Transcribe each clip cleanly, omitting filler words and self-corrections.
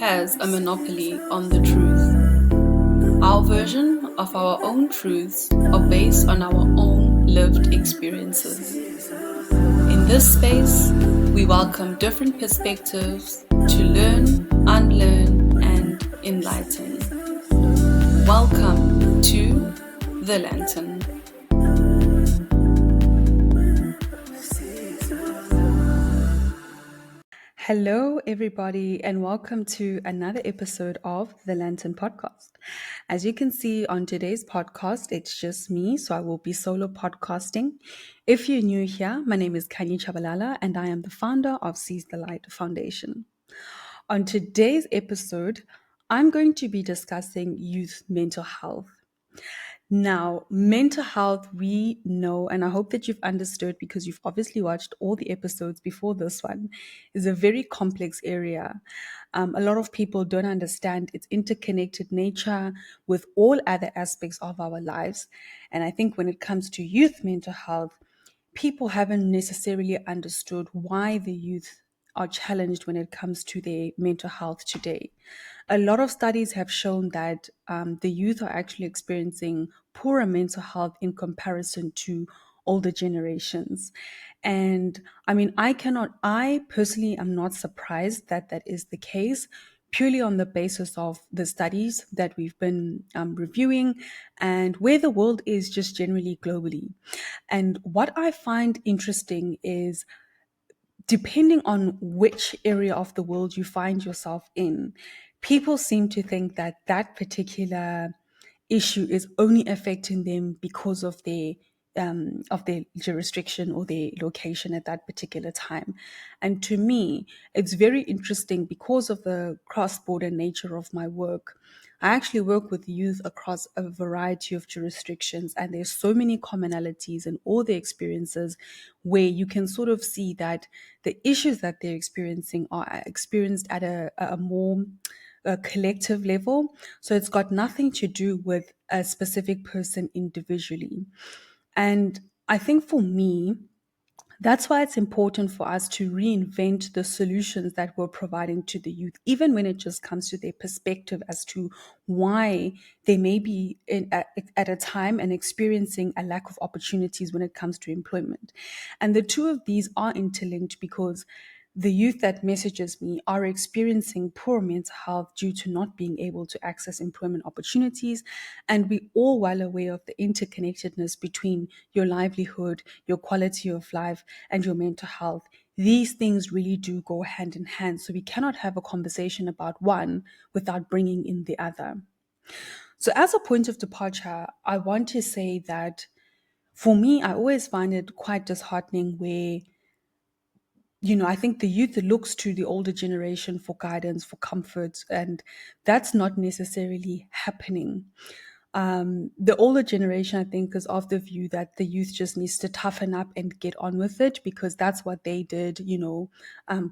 has a monopoly on the truth. Our version of our own truths are based on our own lived experiences. In this space, we welcome different perspectives to learn, unlearn, and enlighten. Welcome to The Lantern. Hello, everybody, and welcome to another episode of the Lantern Podcast. As you can see on today's podcast, it's just me, so I will be solo podcasting. If you're new here, my name is Khanyi Tshabalala, and I am the founder of Seize the Light Foundation. On today's episode, I'm going to be discussing youth mental health. Now, mental health, we know, and I hope that you've understood because you've obviously watched all the episodes before this one, is a very complex area. A lot of people don't understand its interconnected nature with all other aspects of our lives. And I think when it comes to youth mental health, people haven't necessarily understood why the youth are challenged when it comes to their mental health today. A lot of studies have shown that the youth are actually experiencing poorer mental health in comparison to older generations. And I mean, I personally am not surprised that that is the case, purely on the basis of the studies that we've been reviewing and where the world is just generally globally. And what I find interesting is depending on which area of the world you find yourself in, people seem to think that that particular issue is only affecting them because of their jurisdiction or their location at that particular time. And to me, it's very interesting because of the cross-border nature of my work. I actually work with youth across a variety of jurisdictions, and there's so many commonalities in all their experiences where you can sort of see that the issues that they're experiencing are experienced at a more collective level. So it's got nothing to do with a specific person individually. And I think for me, that's why it's important for us to reinvent the solutions that we're providing to the youth, even when it just comes to their perspective as to why they may be at a time and experiencing a lack of opportunities when it comes to employment. And the two of these are interlinked because the youth that messages me are experiencing poor mental health due to not being able to access employment opportunities. And we're all well aware of the interconnectedness between your livelihood, your quality of life, and your mental health. These things really do go hand in hand. So we cannot have a conversation about one without bringing in the other. So, as a point of departure, I want to say that for me, I always find it quite disheartening where I think the youth looks to the older generation for guidance, for comfort, and that's not necessarily happening. The older generation, I think, is of the view that the youth just needs to toughen up and get on with it because that's what they did,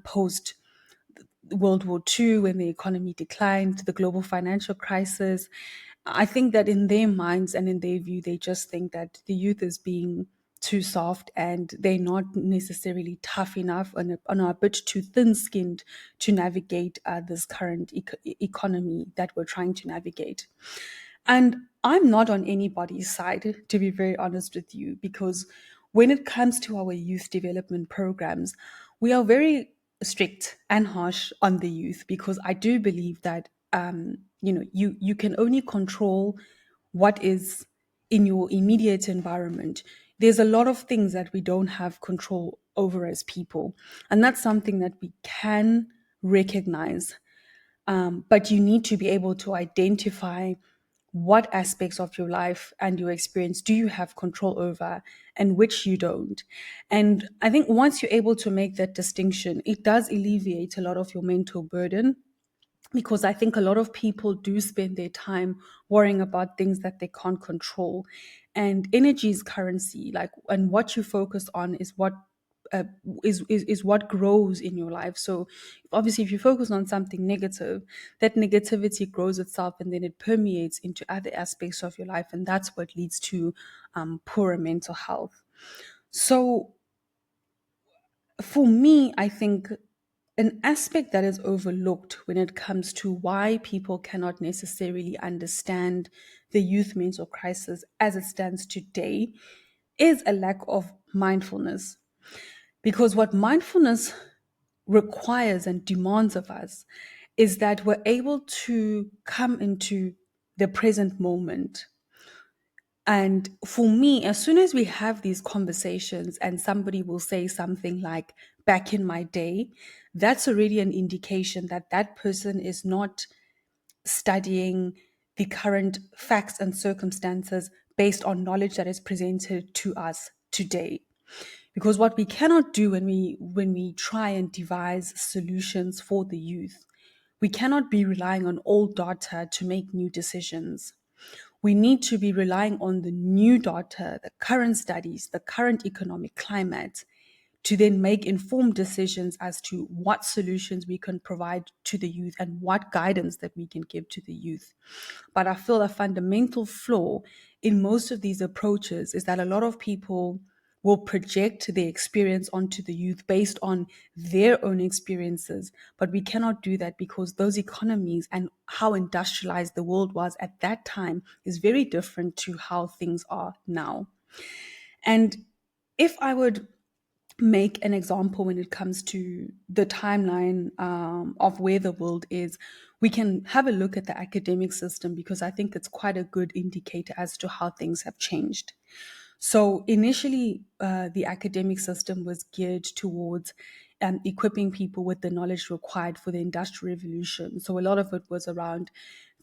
post World War II when the economy declined, the global financial crisis. I think that in their minds and in their view, they just think that the youth is being too soft and they're not necessarily tough enough and are a bit too thin-skinned to navigate this current economy that we're trying to navigate. And I'm not on anybody's side, to be very honest with you, because when it comes to our youth development programs, we are very strict and harsh on the youth because I do believe that you can only control what is in your immediate environment. There's a lot of things that we don't have control over as people, and that's something that we can recognize. But you need to be able to identify what aspects of your life and your experience do you have control over and which you don't. And I think once you're able to make that distinction, it does alleviate a lot of your mental burden because I think a lot of people do spend their time worrying about things that they can't control. And energy is currency, like, and what you focus on is what uh, is what grows in your life. So obviously, if you focus on something negative, that negativity grows itself and then it permeates into other aspects of your life, and that's what leads to poorer mental health. So for me, I think an aspect that is overlooked when it comes to why people cannot necessarily understand the youth mental crisis as it stands today is a lack of mindfulness. Because what mindfulness requires and demands of us is that we're able to come into the present moment. And for me, as soon as we have these conversations and somebody will say something like, back in my day, that's already an indication that that person is not studying the current facts and circumstances based on knowledge that is presented to us today. Because what we cannot do when we try and devise solutions for the youth, we cannot be relying on old data to make new decisions. We need to be relying on the new data, the current studies, the current economic climate, to then make informed decisions as to what solutions we can provide to the youth and what guidance that we can give to the youth. But I feel a fundamental flaw in most of these approaches is that a lot of people will project their experience onto the youth based on their own experiences. But we cannot do that because those economies and how industrialized the world was at that time is very different to how things are now. And if I would make an example when it comes to the timeline of where the world is, we can have a look at the academic system because I think it's quite a good indicator as to how things have changed. So initially, the academic system was geared towards equipping people with the knowledge required for the Industrial Revolution. So a lot of it was around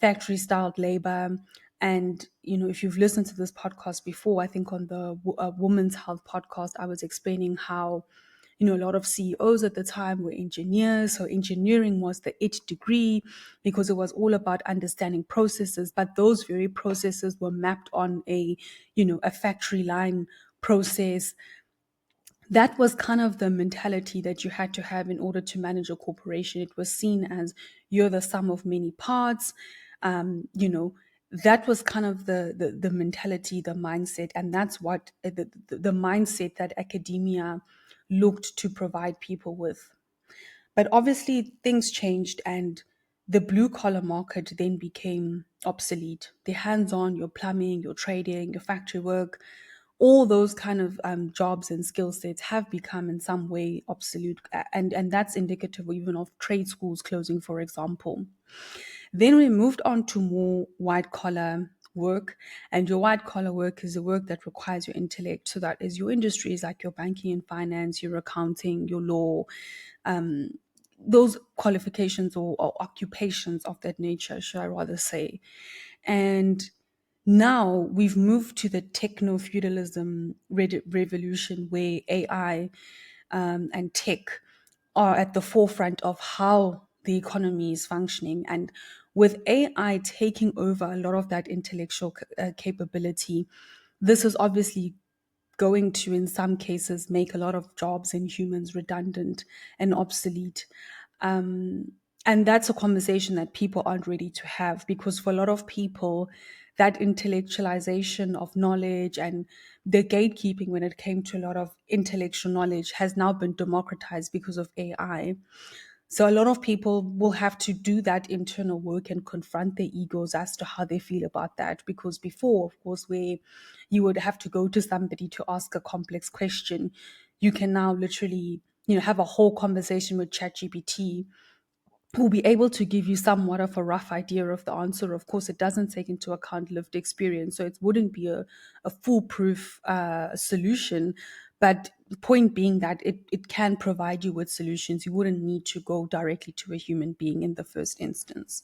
factory-styled labor. And, if you've listened to this podcast before, I think on the Women's Health podcast, I was explaining how, a lot of CEOs at the time were engineers. So engineering was the it degree because it was all about understanding processes. But those very processes were mapped on a factory line process. That was kind of the mentality that you had to have in order to manage a corporation. It was seen as you're the sum of many parts. Um, you know, that was kind of the mentality, the mindset, and that's what the mindset that academia looked to provide people with. But obviously, things changed, and the blue collar market then became obsolete. The hands on, your plumbing, your trading, your factory work, all those kind of jobs and skill sets have become in some way obsolete. And that's indicative even of trade schools closing, for example. Then we moved on to more white collar work. And your white collar work is the work that requires your intellect. So that is your industries like your banking and finance, your accounting, your law, um, those qualifications or occupations of that nature, should I rather say. And now we've moved to the techno feudalism revolution where AI and tech are at the forefront of how the economy is functioning. And with AI taking over a lot of that intellectual capability, this is obviously going to, in some cases, make a lot of jobs and humans redundant and obsolete. Um, and that's a conversation that people aren't ready to have because for a lot of people, that intellectualization of knowledge and the gatekeeping when it came to a lot of intellectual knowledge has now been democratized because of AI. So a lot of people will have to do that internal work and confront their egos as to how they feel about that. Because before, of course, where you would have to go to somebody to ask a complex question, you can now literally, have a whole conversation with ChatGPT who'll be able to give you somewhat of a rough idea of the answer. Of course, it doesn't take into account lived experience, so it wouldn't be a foolproof solution. But the point being that it can provide you with solutions. You wouldn't need to go directly to a human being in the first instance.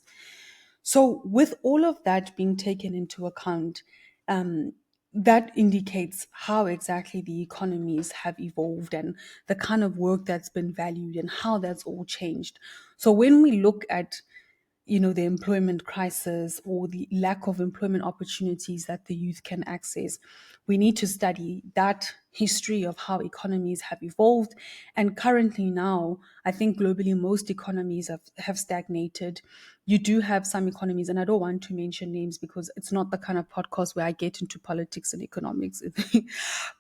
So, with all of that being taken into account, um, that indicates how exactly the economies have evolved and the kind of work that's been valued and how that's all changed. So, when we look at the employment crisis or the lack of employment opportunities that the youth can access, we need to study that history of how economies have evolved. And currently now, I think globally most economies have stagnated. You do have some economies, and I don't want to mention names because it's not the kind of podcast where I get into politics and economics.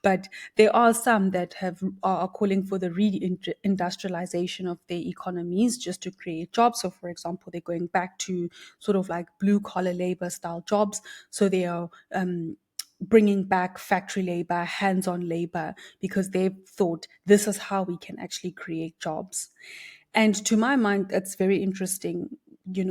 But there are some that are calling for the reindustrialization of their economies just to create jobs. So, for example, they're going back to sort of like blue collar labor style jobs. So they are bringing back factory labor, hands on labor, because they've thought this is how we can actually create jobs. And to my mind, that's very interesting,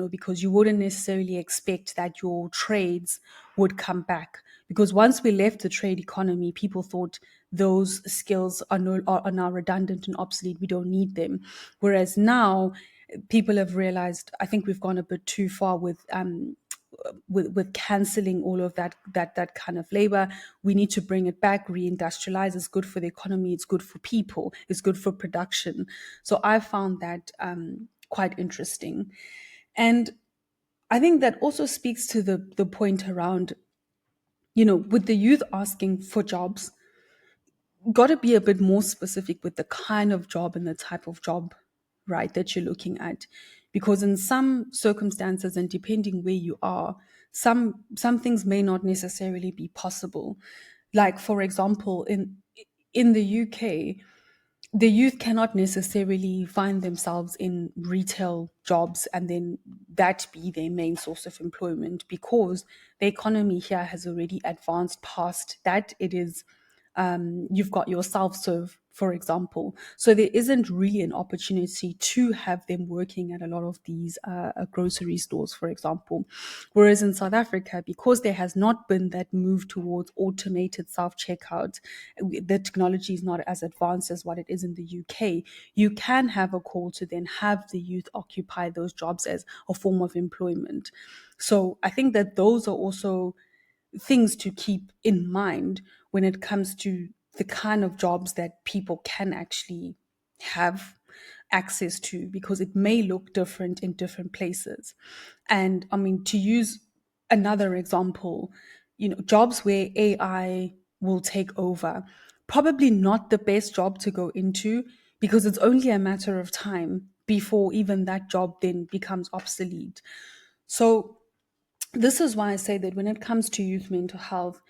because you wouldn't necessarily expect that your trades would come back. Because once we left the trade economy, people thought those skills are now redundant and obsolete. We don't need them. Whereas now, people have realized, I think we've gone a bit too far with canceling all of that kind of labor. We need to bring it back, reindustrialize. It's good for the economy, it's good for people, it's good for production. So I found that quite interesting. And I think that also speaks to the point around, with the youth asking for jobs, got to be a bit more specific with the kind of job and the type of job, right, that you're looking at. Because in some circumstances, and depending where you are, some things may not necessarily be possible. Like, for example, in the UK, the youth cannot necessarily find themselves in retail jobs and then that be their main source of employment, because the economy here has already advanced past that. It is you've got your self-serve, for example. So there isn't really an opportunity to have them working at a lot of these grocery stores, for example. Whereas in South Africa, because there has not been that move towards automated self-checkout, the technology is not as advanced as what it is in the UK. You can have a call to then have the youth occupy those jobs as a form of employment. So I think that those are also things to keep in mind when it comes to the kind of jobs that people can actually have access to, because it may look different in different places. And I mean, to use another example, jobs where AI will take over, probably not the best job to go into, because it's only a matter of time before even that job then becomes obsolete. So this is why I say that when it comes to youth mental health,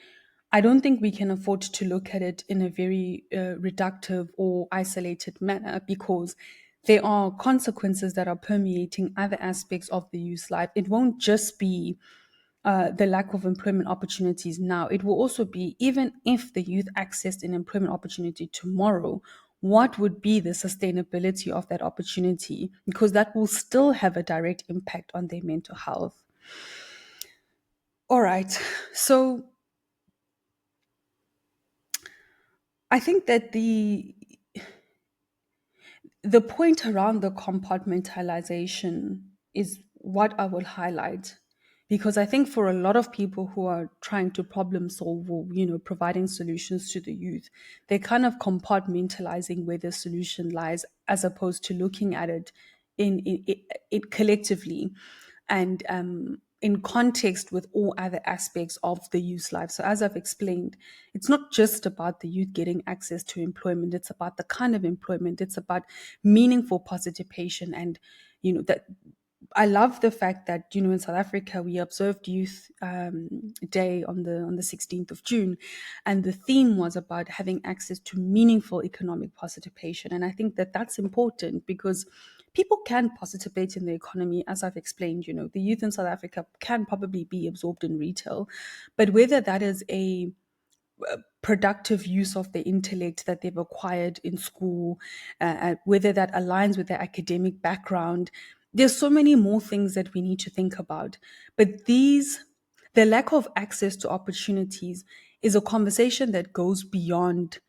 I don't think we can afford to look at it in a very reductive or isolated manner, because there are consequences that are permeating other aspects of the youth's life. It won't just be the lack of employment opportunities now. It will also be, even if the youth accessed an employment opportunity tomorrow, what would be the sustainability of that opportunity? Because that will still have a direct impact on their mental health. All right. So I think that the point around the compartmentalization is what I will highlight, because I think for a lot of people who are trying to problem solve, or providing solutions to the youth, they're kind of compartmentalizing where the solution lies, as opposed to looking at it it collectively, and in context with all other aspects of the youth's life. So, as I've explained, it's not just about the youth getting access to employment, it's about the kind of employment, it's about meaningful participation. And, that I love the fact that, in South Africa, we observed Youth Day on the 16th of June, and the theme was about having access to meaningful economic participation. And I think that that's important, because people can participate in the economy. As I've explained, the youth in South Africa can probably be absorbed in retail, but whether that is a productive use of the intellect that they've acquired in school, whether that aligns with their academic background. There's so many more things that we need to think about. But the lack of access to opportunities is a conversation that goes beyond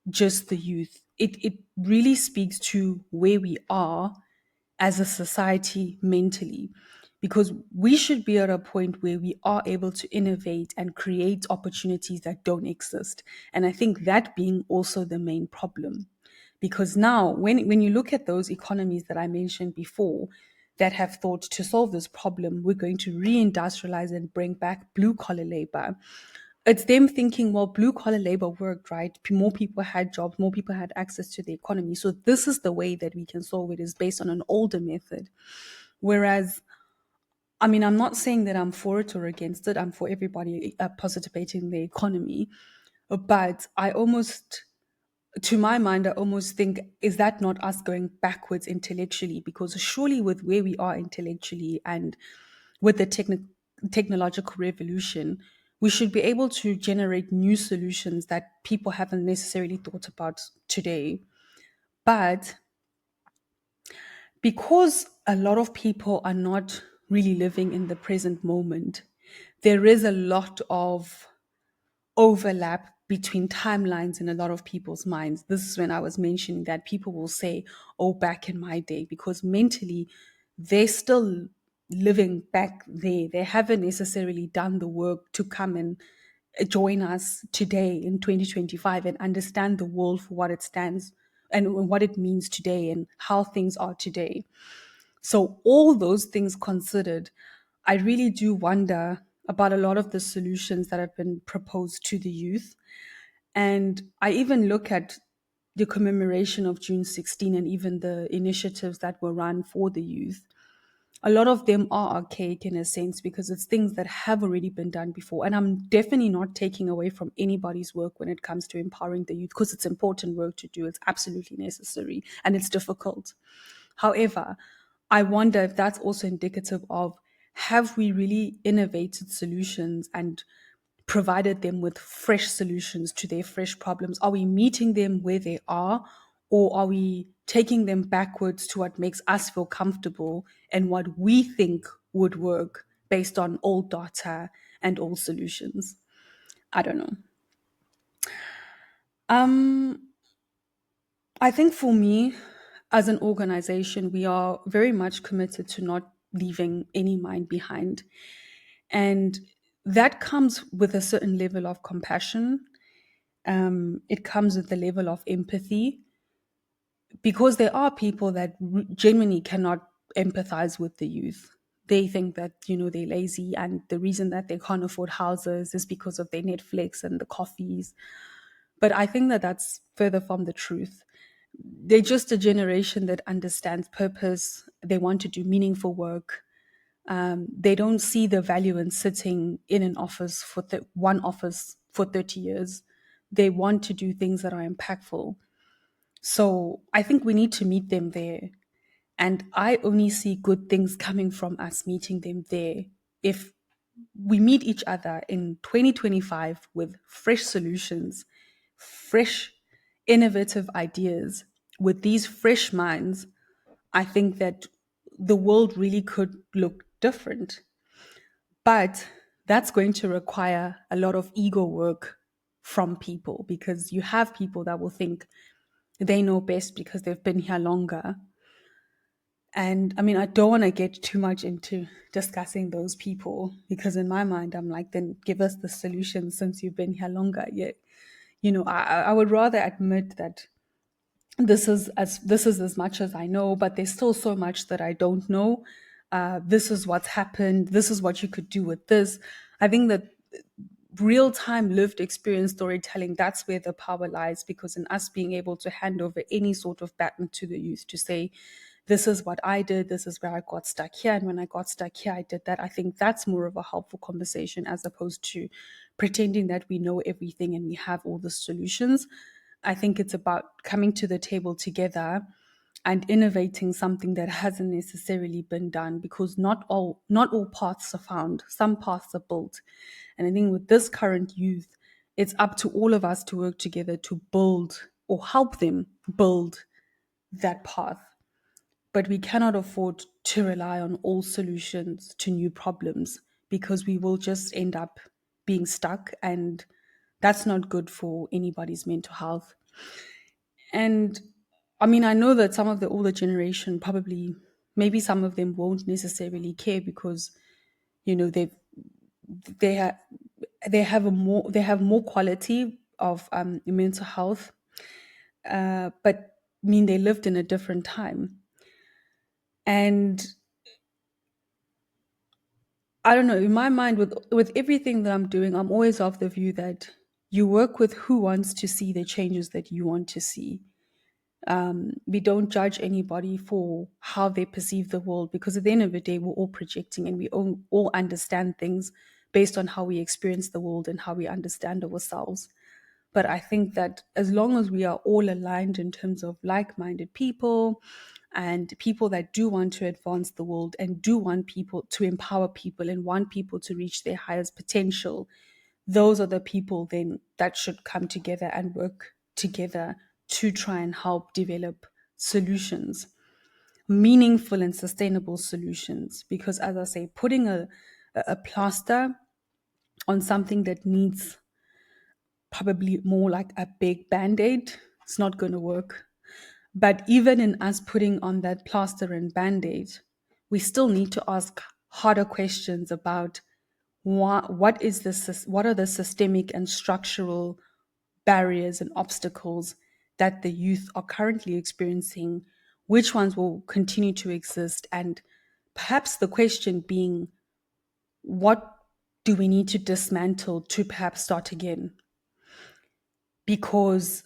just the youth. It really speaks to where we are as a society mentally, because we should be at a point where we are able to innovate and create opportunities that don't exist. And I think that being also the main problem, because now when you look at those economies that I mentioned before that have thought, to solve this problem, we're going to reindustrialize and bring back blue collar labor. It's them thinking, well, blue collar labor worked, right? More people had jobs, more people had access to the economy. So this is the way that we can solve it, is based on an older method. Whereas, I mean, I'm not saying that I'm for it or against it. I'm for everybody participating in the economy. But I almost, to my mind, I almost think, is that not us going backwards intellectually? Because surely with where we are intellectually and with the technological revolution, we should be able to generate new solutions that people haven't necessarily thought about today. But because a lot of people are not really living in the present moment, there is a lot of overlap between timelines in a lot of people's minds. This is when I was mentioning that people will say, oh, back in my day, because mentally they're still living back there. They haven't necessarily done the work to come and join us today in 2025 and understand the world for what it stands and what it means today and how things are today. So, all those things considered, I really do wonder about a lot of the solutions that have been proposed to the youth. And I even look at the commemoration of June 16 and even the initiatives that were run for the youth. A lot of them are archaic in a sense because it's things that have already been done before. And I'm definitely not taking away from anybody's work when it comes to empowering the youth, because it's important work to do. It's absolutely necessary and it's difficult. However, I wonder if that's also indicative of, have we really innovated solutions and provided them with fresh solutions to their fresh problems? Are we meeting them where they are, or are we taking them backwards to what makes us feel comfortable and what we think would work based on old data and old solutions? I don't know. Um, I think for me, as an organization, we are very much committed to not leaving any mind behind. And that comes with a certain level of compassion. It comes with the level of empathy, because there are people that genuinely cannot empathize with the youth. They think that, they're lazy, and the reason that they can't afford houses is because of their Netflix and the coffees. But I think that that's further from the truth. They're just a generation that understands purpose. They want to do meaningful work. They don't see the value in sitting in an office for one office for 30 years. They want to do things that are impactful. So I think we need to meet them there. And I only see good things coming from us meeting them there. If we meet each other in 2025 with fresh solutions, fresh, innovative ideas, with these fresh minds, I think that the world really could look different. But that's going to require a lot of ego work from people, because you have people that will think they know best because they've been here longer. And I mean, I don't want to get too much into discussing those people, because in my mind, I'm like, then give us the solution since you've been here longer. Yet, I would rather admit that this is as much as I know, but there's still so much that I don't know. This is what's happened. This is what you could do with this. I think that real time lived experience storytelling, that's where the power lies, because in us being able to hand over any sort of baton to the youth to say, this is what I did, this is where I got stuck here, and when I got stuck here, I did that. I think that's more of a helpful conversation, as opposed to pretending that we know everything and we have all the solutions. I think it's about coming to the table together and innovating something that hasn't necessarily been done, because not all paths are found. Some paths are built. And I think with this current youth, it's up to all of us to work together to build or help them build that path. But we cannot afford to rely on all solutions to new problems, because we will just end up being stuck, and that's not good for anybody's mental health. And I mean, I know that some of the older generation probably, maybe some of them won't necessarily care, because they they have they have more quality of mental health, but I mean, they lived in a different time. And I don't know, in my mind, with everything that I'm doing, I'm always of the view that you work with who wants to see the changes that you want to see. We don't judge anybody for how they perceive the world, because at the end of the day, we're all projecting, and we all understand things based on how we experience the world and how we understand ourselves. But I think that as long as we are all aligned in terms of like minded people and people that do want to advance the world and do want people to empower people and want people to reach their highest potential, those are the people then that should come together and work together to try and help develop solutions, meaningful and sustainable solutions. Because, as I say, putting a plaster on something that needs probably more like a big band-aid, it's not going to work. But even in us putting on that plaster and band-aid, we still need to ask harder questions about what are the systemic and structural barriers and obstacles that the youth are currently experiencing, which ones will continue to exist, and perhaps the question being, what do we need to dismantle to perhaps start again? Because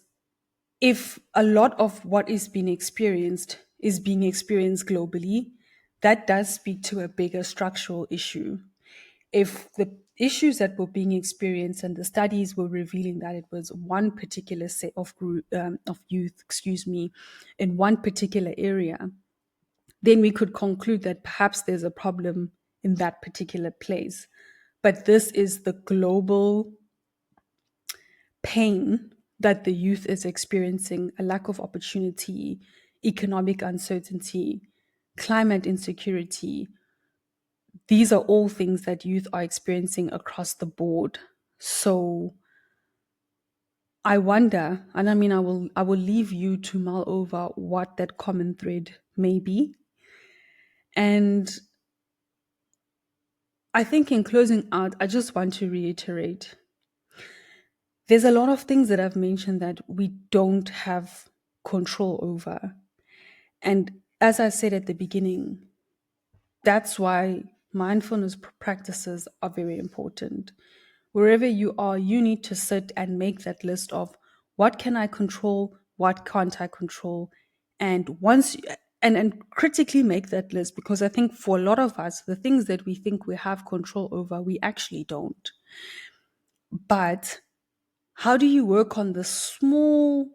if a lot of what is being experienced globally, that does speak to a bigger structural issue. If the issues that were being experienced and the studies were revealing that it was one particular set of of youth, in one particular area, then we could conclude that perhaps there's a problem in that particular place. But this is the global pain that the youth is experiencing: a lack of opportunity, economic uncertainty, climate insecurity. These are all things that youth are experiencing across the board. So I wonder, and I mean, I will leave you to mull over what that common thread may be. And I think in closing out, I just want to reiterate, there's a lot of things that I've mentioned that we don't have control over. And as I said at the beginning, that's why mindfulness practices are very important. Wherever you are, you need to sit and make that list of what can I control, what can't I control, and and critically make that list, because I think for a lot of us, the things that we think we have control over, we actually don't. But how do you work on the small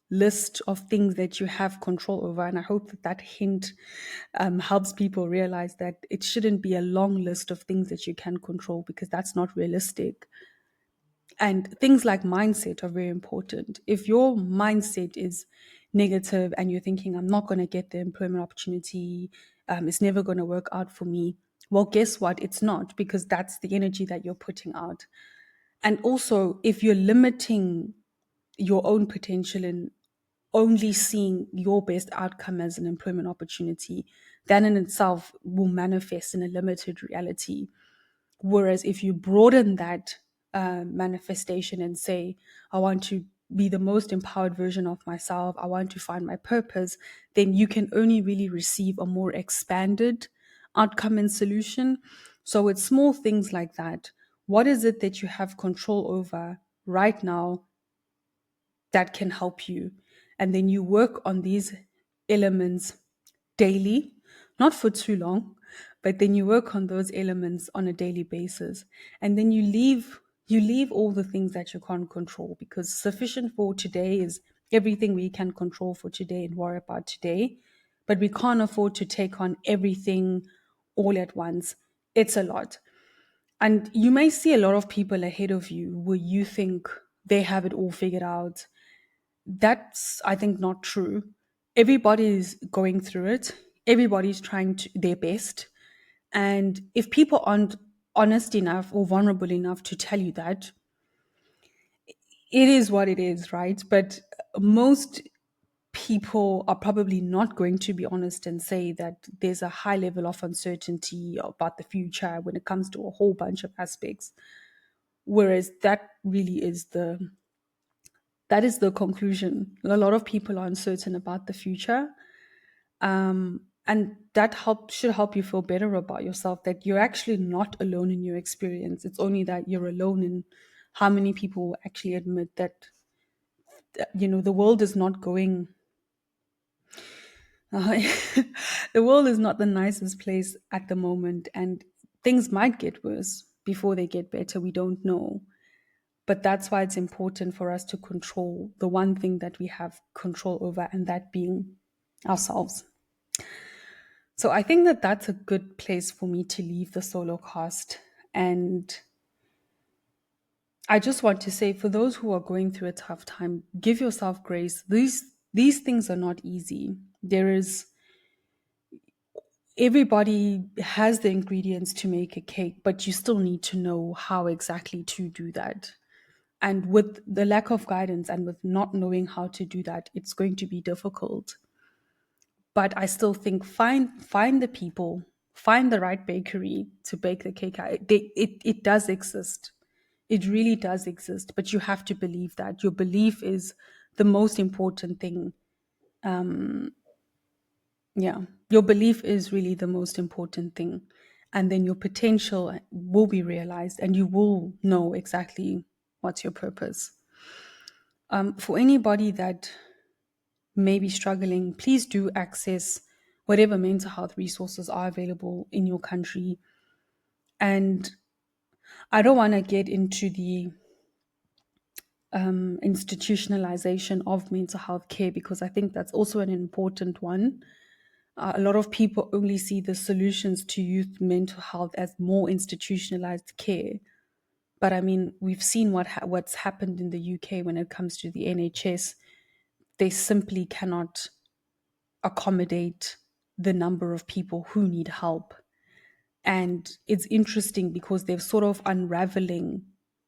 list of things that you have control over? And I hope that that hint helps people realize that it shouldn't be a long list of things that you can control, because that's not realistic. And things like mindset are very important. If your mindset is negative and you're thinking, I'm not going to get the employment opportunity, it's never going to work out for me, well, guess what? It's not, because that's the energy that you're putting out. And also, if you're limiting your own potential and only seeing your best outcome as an employment opportunity, that in itself will manifest in a limited reality. Whereas if you broaden that manifestation and say, I want to be the most empowered version of myself, I want to find my purpose, then you can only really receive a more expanded outcome and solution. So it's small things like that. What is it that you have control over right now that can help you? And then you work on these elements daily, not for too long, but then you work on those elements on a daily basis. And then you leave all the things that you can't control, because sufficient for today is everything we can control for today and worry about today. But we can't afford to take on everything all at once. It's a lot. And you may see a lot of people ahead of you where you think they have it all figured out. That's, I think, not true. Everybody's going through it. Everybody's trying their best. And if people aren't honest enough or vulnerable enough to tell you that, it is what it is, right? But most people are probably not going to be honest and say that there's a high level of uncertainty about the future when it comes to a whole bunch of aspects. Whereas that is the conclusion. A lot of people are uncertain about the future. And that should help you feel better about yourself, that you're actually not alone in your experience. It's only that you're alone in how many people actually admit that, the world is not going, uh, the world is not the nicest place at the moment, and things might get worse before they get better. We don't know. But that's why it's important for us to control the one thing that we have control over, and that being ourselves. So I think that that's a good place for me to leave the solo cast. And I just want to say, for those who are going through a tough time, give yourself grace. These things are not easy. There is Everybody has the ingredients to make a cake, but you still need to know how exactly to do that. And with the lack of guidance and with not knowing how to do that, it's going to be difficult. But I still think, find the people, find the right bakery to bake the cake. It does exist. It really does exist, but you have to believe that. Your belief is the most important thing. Yeah, your belief is really the most important thing. And then your potential will be realized, and you will know exactly what's your purpose. For anybody that may be struggling, please do access whatever mental health resources are available in your country. And I don't want to get into the institutionalization of mental health care, because I think that's also an important one. A lot of people only see the solutions to youth mental health as more institutionalized care. But I mean, we've seen what's happened in the UK when it comes to the NHS. They simply cannot accommodate the number of people who need help. And it's interesting because they're sort of unraveling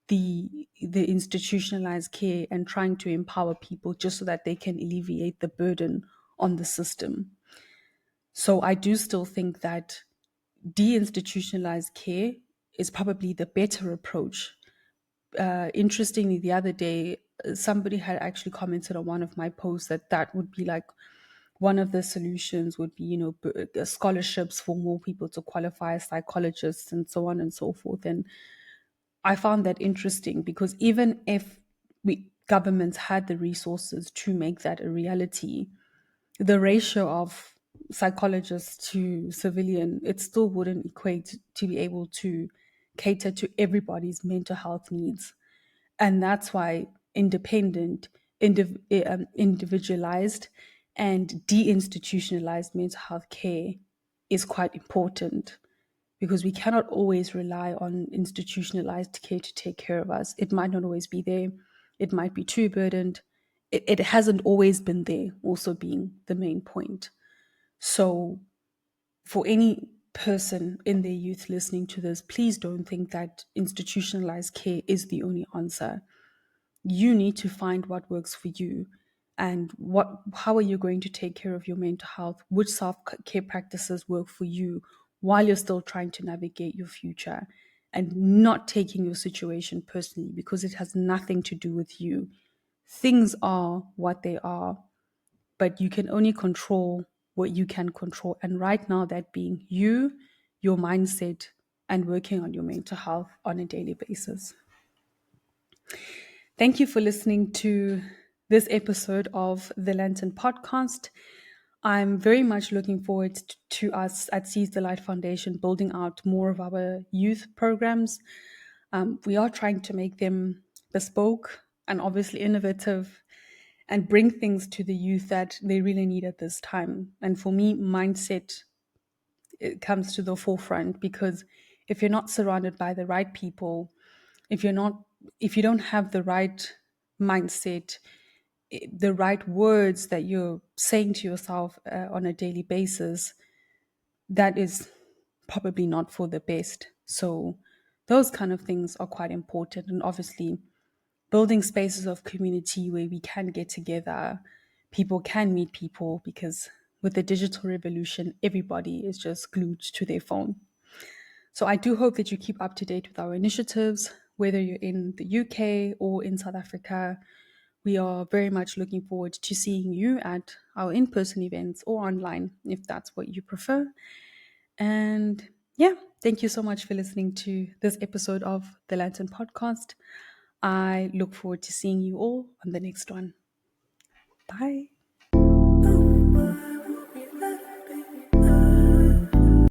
the institutionalized care and trying to empower people just so that they can alleviate the burden on the system. So I do still think that deinstitutionalized care is probably the better approach. Interestingly, the other day, somebody had actually commented on one of my posts that that would be like one of the solutions would be, scholarships for more people to qualify as psychologists and so on and so forth. And I found that interesting because even if governments had the resources to make that a reality, the ratio of psychologists to civilian, it still wouldn't equate to be able to cater to everybody's mental health needs. And that's why individualized and deinstitutionalized mental health care is quite important, because we cannot always rely on institutionalized care to take care of us. It might not always be there. It might be too burdened. It hasn't always been there, also being the main point. So, for any person in their youth listening to this, please don't think that institutionalized care is the only answer. You need to find what works for you, and how are you going to take care of your mental health, which self-care practices work for you while you're still trying to navigate your future, and not taking your situation personally, because it has nothing to do with you. Things are what they are, but you can only control what you can control, and right now that being you, your mindset, and working on your mental health on a daily basis. Thank you for listening to this episode of the Lantern Podcast. I'm very much looking forward to us at Seize the Light Foundation building out more of our youth programs. We are trying to make them bespoke and obviously innovative, and bring things to the youth that they really need at this time. And for me, mindset, it comes to the forefront, because if you're not surrounded by the right people, if you're not if you don't have the right mindset, the right words that you're saying to yourself on a daily basis, that is probably not for the best. So those kind of things are quite important. And obviously building spaces of community where we can get together, people can meet people, because with the digital revolution, everybody is just glued to their phone. So I do hope that you keep up to date with our initiatives, whether you're in the UK or in South Africa. We are very much looking forward to seeing you at our in person events or online if that's what you prefer. And yeah, thank you so much for listening to this episode of the Lantern Podcast. I look forward to seeing you all on the next one. Bye.